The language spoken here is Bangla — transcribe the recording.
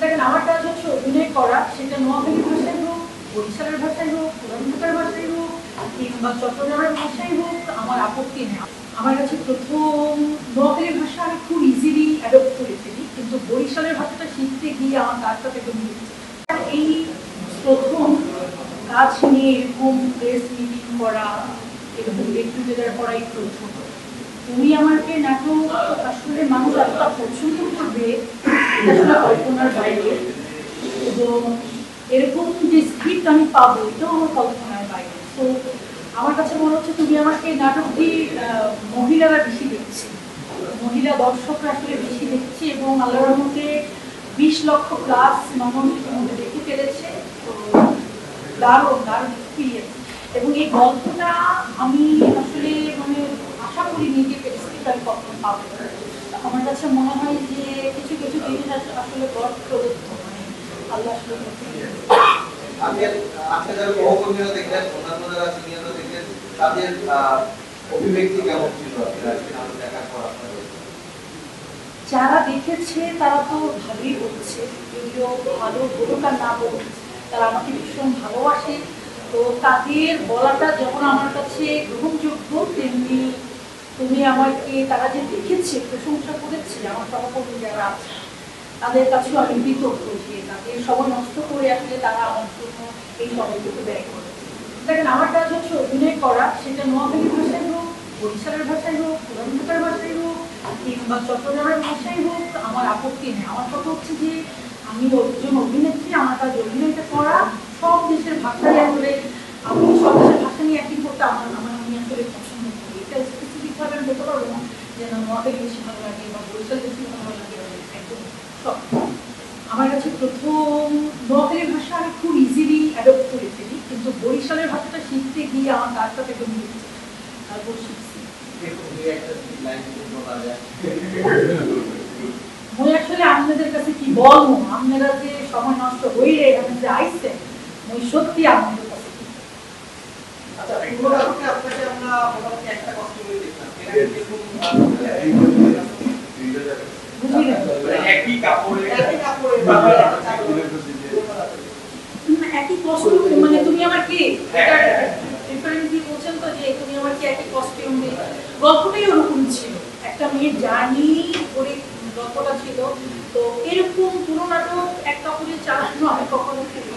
দেখেন আমার কাজ হচ্ছে অভিনয় করা, সেটা নোয়াখালী ভাষায় হোক, বরিশালের ভাষায় হোক, পুরান ঢাকার ভাষায় হোক কিংবা চট্টগ্রামের ভাষায় হোক, আমার আপত্তি নেই। আমার কাছে প্রথম নোয়াখালীর ভাষা আমি খুব ইজিলি অ্যাডপ্ট করে ফেলি, কিন্তু বরিশালের ভাষাটা শিখতে গিয়ে আমার কাজটা থেকে মিলেছে। এই প্রথম কাজ নিয়ে এরকম প্রেস মিটিং করা, এরকম গেট টুগেদার করাই প্রথম। তুমি আমাকে নাটক আসলে মানুষ এতটা পছন্দ করবে এটা কল্পনার বাইরে, এবং এরকম যে স্ক্রিপ্ট আমি পাবো এটাও আমার কল্পনার বাইরে। তো আমার কাছে মনে হচ্ছে তুমি আমাকে নাটকটি মহিলারা বেশি দেখছে, মহিলা দর্শকরা আসলে বেশি দেখছে, এবং আল্লাহর রহমতে 20 লক্ষ প্লাস মানুষ মধ্যে দেখে ফেলেছে। তো দারুণ দারুণ এক্সপিরিয়েন্স, এবং এই গল্পটা আমি আসলে মানে আশা করিনি যে স্ক্রিপ্ট আমি কখন পাবো। আমার কাছে মনে হয় যে কিছু কিছু জিনিস আসলে গড প্রদত্ত, মানে আল্লাহ আসলে যারা দেখেছে তারা তো ভালোই বলছে, যদিও ভালো বলুক আর না বলুক তারা আমাকে ভীষণ ভালোবাসে। তো তাদের বলাটা যখন আমার কাছে গ্রহণযোগ্য, তেমনি তুমি আমাকে তারা যে দেখেছে প্রশংসা করেছে, আমার সহকর্মী যারা আছে তাদের কাছেও আমি কৃতজ্ঞ যে তাদের সময় নষ্ট করে আসলে তারা আমার জন্য এই সময়টুকু ব্যয় করে। দেখেন আমার কাজ হচ্ছে অভিনয় করা, সেটা নোয়াখালী ভাষায় হোক, বরিশালের ভাষায় হোক, পুরান ঢাকার ভাষায় হোক কিংবা চট্টগ্রামের ভাষায় হোক, আমার আপত্তি নেই। আমার কথা হচ্ছে যে আমি একজন অভিনেত্রী, আমার কাজ অভিনয়টা করা। সব দেশের ভাষায় আসলে আমি সব দেশের ভাষা নিয়ে অ্যাক্টিং করতে আমি আসলে পছন্দ করি। এটা স্পেসিফিকভাবে আমি বলতে পারবো না যে না নোয়াখালী বেশি ভালো লাগে বা বরিশাল বেশি ভালো লাগে, একদম সব। আমার কাছে প্রথম নোয়াখালীর ভাষা আমি খুব ইজিলি অ্যাডপ্ট করে ফেলি, কিন্তু বরিশালের ভাষাটা শিখতে গিয়ে আমার কাজটা থেকে মিলেছে, তারপর শিখছি। মই আসলে আপনাদের কাছে কি বলবো, আপনারা যে সময় নষ্ট হইলে এখানে যে আইসেন, মই সত্যি আপনাদের কাছে একই কস্টিউম, মানে তুমি আমার কি ডিফারেন্টলি বলছেন তো যে তুমি আমার কি একই কস্টিউম দিয়ে, গল্পটাই ওরকম ছিল, একটা মেয়ের জার্নি করে গল্পটা ছিল। তো এরকম পুরো নাটক এক কাপড়ে চালানো আমি কখনো খেলি।